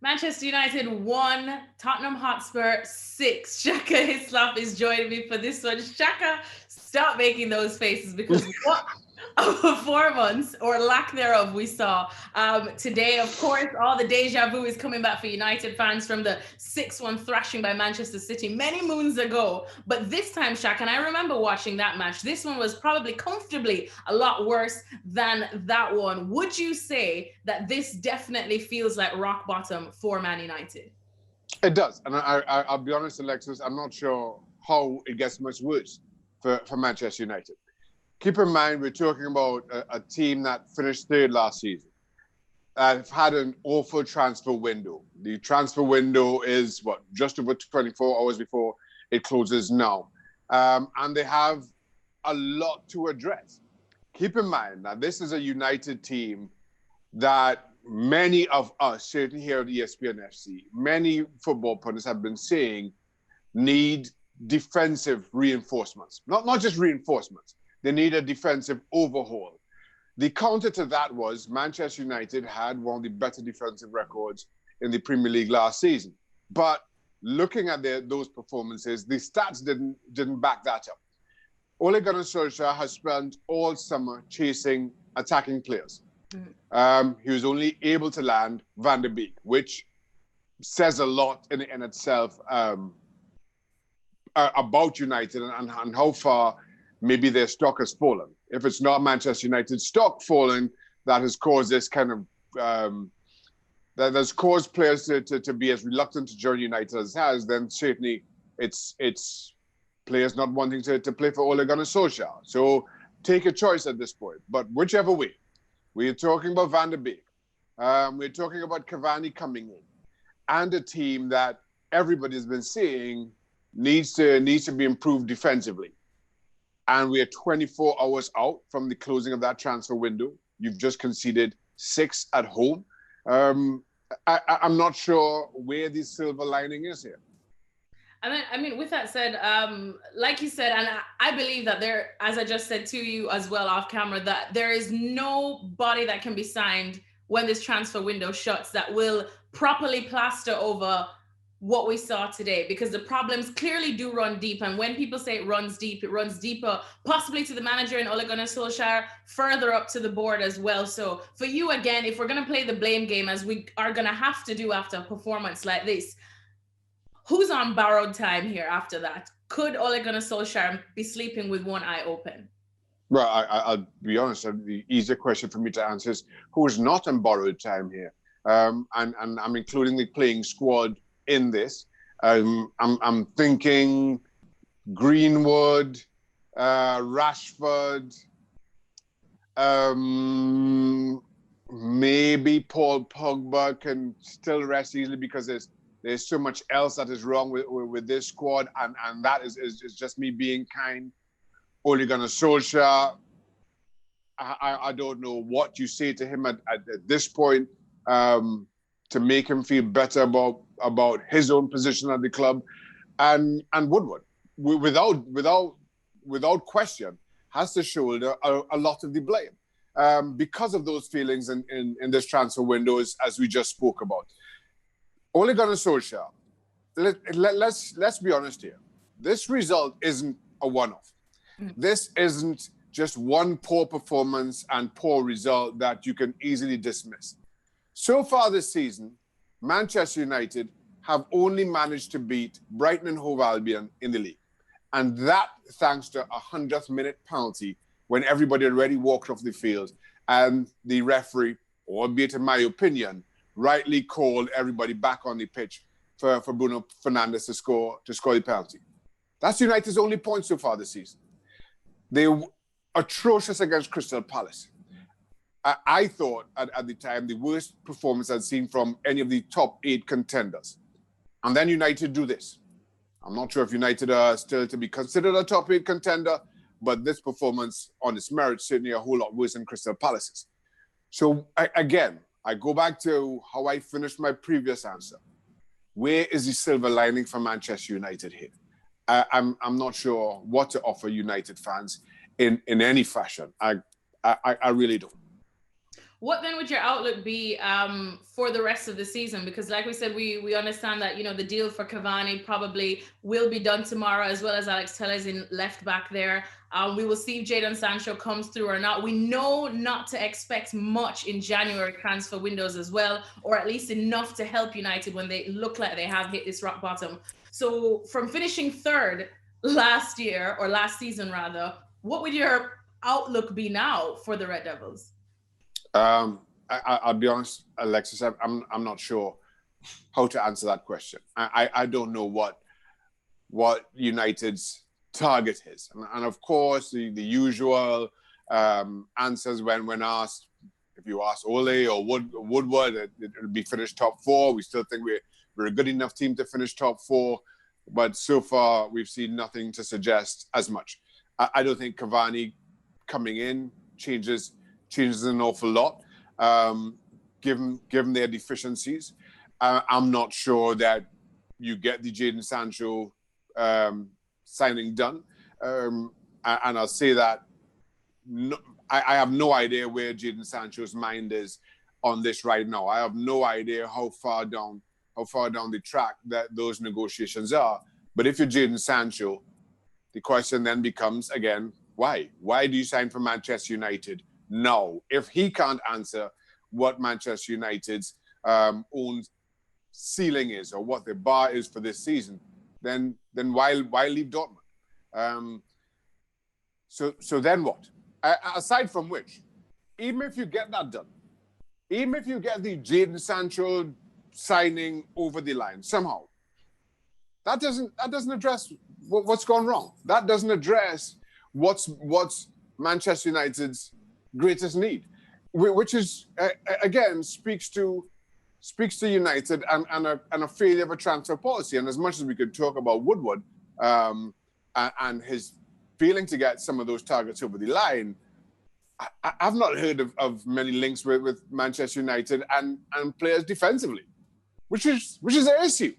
Manchester United 1, Tottenham Hotspur 6. Shaka Hislop is joining me for this one. Shaka, stop making those faces because what a performance or lack thereof we saw today. Of course, all the deja vu is coming back for United fans from the 6-1 thrashing by Manchester City many moons ago. But this time, Shaq, and I remember watching that match, this one was probably comfortably a lot worse than that one. Would you say that this definitely feels like rock bottom for Man United? It does. And I'll be honest, Alexis, I'm not sure how it gets much worse for Manchester United. Keep in mind, we're talking about a team that finished third last season. Have had an awful transfer window. The transfer window is, just over 24 hours before it closes now. And they have a lot to address. Keep in mind that this is a United team that many of us, certainly here at ESPN FC, many football pundits have been saying need defensive reinforcements. Not just reinforcements. They need a defensive overhaul. The counter to that was Manchester United had one of the better defensive records in the Premier League last season. But looking at those performances, the stats didn't back that up. Ole Gunnar Solskjaer has spent all summer chasing attacking players. He was only able to land Van der Beek, which says a lot in itself about United and how far maybe their stock has fallen. If it's not Manchester United's stock falling, that has caused this kind of that has caused players to be as reluctant to join United as it has, then certainly it's players not wanting to play for Ole Gunnar Solskjaer. So take a choice at this point. But whichever way, we're talking about Van der Beek. We're talking about Cavani coming in, and a team that everybody's been saying needs to be improved defensively. And we are 24 hours out from the closing of that transfer window. You've just conceded 6 at home. I'm not sure where the silver lining is here. I mean, with that said, like you said, and I believe that there, as I just said to you as well off camera, that there is nobody that can be signed when this transfer window shuts that will properly plaster over what we saw today, because the problems clearly do run deep. And when people say it runs deep, it runs deeper, possibly to the manager and Ole Gunnar Solskjaer, further up to the board as well. So for you, again, if we're going to play the blame game, as we are going to have to do after a performance like this, who's on borrowed time here after that? Could Ole Gunnar Solskjaer be sleeping with one eye open? Well, I'll be honest, the easier question for me to answer is who is not on borrowed time here? And I'm including the playing squad in this. I'm thinking Greenwood, Rashford, maybe Paul Pogba can still rest easily because there's so much else that is wrong with this squad, and that is just me being kind. Ole Gunnar Solskjaer, I don't know what you say to him at this point to make him feel better about his own position at the club, and Woodward, without question, has to shoulder a lot of the blame because of those feelings in this transfer window, as we just spoke about. Ole Gunnar Solskjaer, let's be honest here. This result isn't a one-off. This isn't just one poor performance and poor result that you can easily dismiss. So far this season, Manchester United have only managed to beat Brighton and Hove Albion in the league. And that thanks to a 100th minute penalty when everybody already walked off the field and the referee, albeit in my opinion, rightly called everybody back on the pitch for Bruno Fernandes to score the penalty. That's United's only point so far this season. They were atrocious against Crystal Palace. I thought at the time the worst performance I'd seen from any of the top 8 contenders. And then United do this. I'm not sure if United are still to be considered a top 8 contender, but this performance on its merits certainly a whole lot worse than Crystal Palace's. So again, I go back to how I finished my previous answer. Where is the silver lining for Manchester United here? I'm not sure what to offer United fans in any fashion. I really don't. What then would your outlook be for the rest of the season? Because like we said, we understand that, the deal for Cavani probably will be done tomorrow, as well as Alex Telles in left back there. We will see if Jadon Sancho comes through or not. We know not to expect much in January transfer windows as well, or at least enough to help United when they look like they have hit this rock bottom. So from finishing third last year, or last season rather, what would your outlook be now for the Red Devils? I'll be honest, Alexis, I'm not sure how to answer that question. I don't know what United's target is. And of course, the usual answers when asked, if you ask Ole or Woodward, it'll be finished top four. We still think we're a good enough team to finish top four. But so far, we've seen nothing to suggest as much. I don't think Cavani coming in changes an awful lot, given their deficiencies. I'm not sure that you get the Jadon Sancho signing done. And I'll say that I have no idea where Jadon Sancho's mind is on this right now. I have no idea how far down the track that those negotiations are. But if you're Jadon Sancho, the question then becomes, again, why? Why do you sign for Manchester United? No, if he can't answer what Manchester United's own ceiling is or what the bar is for this season, then why leave Dortmund? So then what? Aside from which, even if you get that done, even if you get the Jadon Sancho signing over the line somehow, that doesn't address what's gone wrong. That doesn't address what's Manchester United's greatest need, which is again speaks to United and a failure of a transfer policy. And as much as we could talk about Woodward and his failing to get some of those targets over the line, I've not heard of many links with Manchester United and players defensively, which is an issue.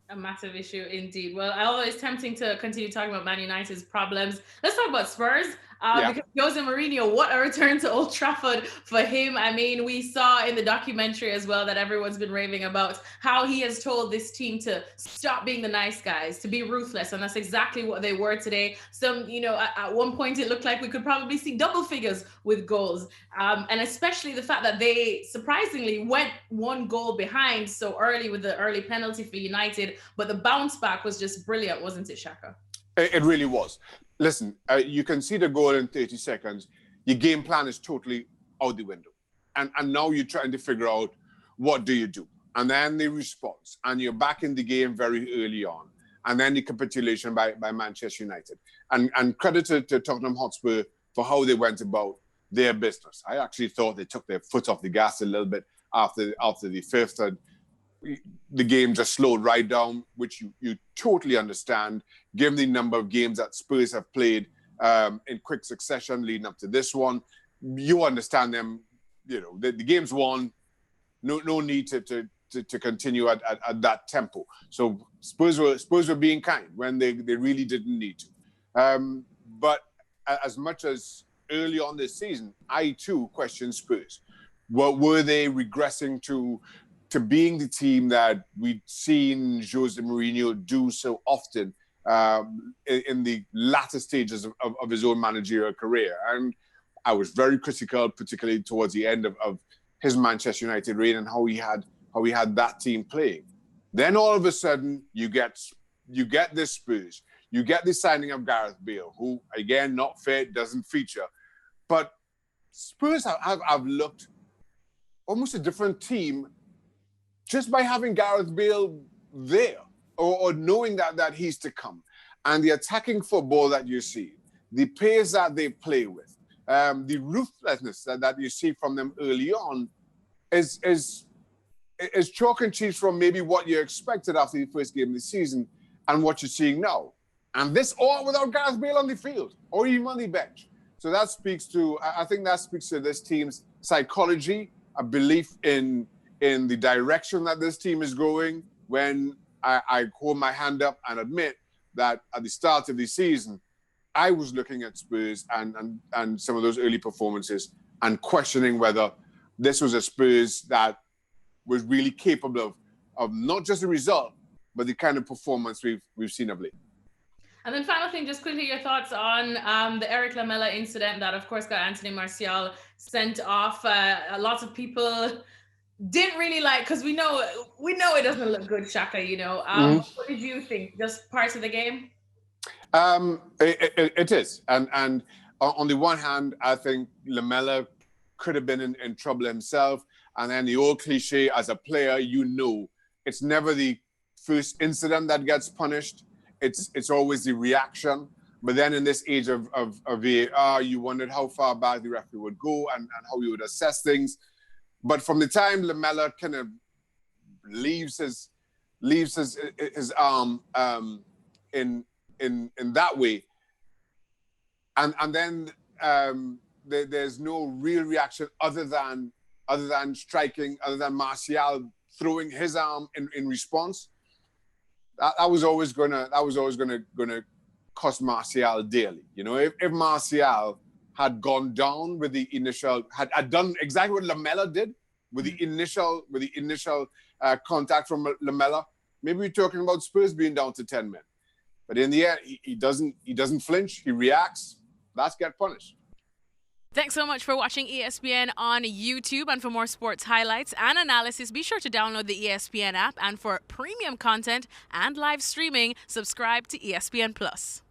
A massive issue indeed. Well, always tempting to continue talking about Man United's problems. Let's talk about Spurs. Because Jose Mourinho, what a return to Old Trafford for him. I mean, we saw in the documentary as well that everyone's been raving about how he has told this team to stop being the nice guys, to be ruthless. And that's exactly what they were today. At one point, it looked like we could probably see double figures with goals. And especially the fact that they surprisingly went one goal behind so early with the early penalty for United. But the bounce back was just brilliant, wasn't it, Shaka? It really was. Listen, you can see the goal in 30 seconds. Your game plan is totally out the window. And now you're trying to figure out what do you do. And then the response. And you're back in the game very early on. And then the capitulation by Manchester United. And credit to Tottenham Hotspur for how they went about their business. I actually thought they took their foot off the gas a little bit after the fifth. And the game just slowed right down, which you totally understand, given the number of games that Spurs have played in quick succession leading up to this one. You understand them, the game's won. No need to continue at that tempo. So Spurs were being kind when they really didn't need to. But as much as early on this season, I too questioned Spurs. Were they regressing to being the team that we'd seen Jose Mourinho do so often in the latter stages of his own managerial career? And I was very critical, particularly towards the end of his Manchester United reign and how he had that team playing. Then all of a sudden, you get this Spurs. You get the signing of Gareth Bale, who, again, not fit, doesn't feature. But Spurs have looked almost a different team just by having Gareth Bale there or knowing that he's to come. And the attacking football that you see, the pace that they play with, the ruthlessness that you see from them early on is chalk and cheese from maybe what you expected after the first game of the season and what you're seeing now. And this all without Gareth Bale on the field or even on the bench. So I think that speaks to this team's psychology, a belief in the direction that this team is going. When I hold my hand up and admit that at the start of the season, I was looking at Spurs and some of those early performances and questioning whether this was a Spurs that was really capable of not just the result, but the kind of performance we've seen of late. And then final thing, just quickly, your thoughts on the Eric Lamela incident that, of course, got Anthony Martial sent off. Lots of people didn't really like, because we know it doesn't look good, Shaka, you know. What did you think? Just parts of the game? It is. And on the one hand, I think Lamela could have been in trouble himself. And then the old cliche, as a player, you know, it's never the first incident that gets punished. It's always the reaction. But then in this age of VAR, you wondered how far back the referee would go and how he would assess things. But from the time Lamela kind of leaves his arm in that way, and then there's no real reaction other than striking, other than Martial throwing his arm in response. That was always gonna cost Martial dearly. You know, if Martial had gone down with the initial, had done exactly what Lamela did with the initial contact from Lamela, maybe we're talking about Spurs being down to 10 men. But in the end, he doesn't flinch. He reacts. That's get punished. Thanks so much for watching ESPN on YouTube. And for more sports highlights and analysis, be sure to download the ESPN app. And for premium content and live streaming, subscribe to ESPN Plus.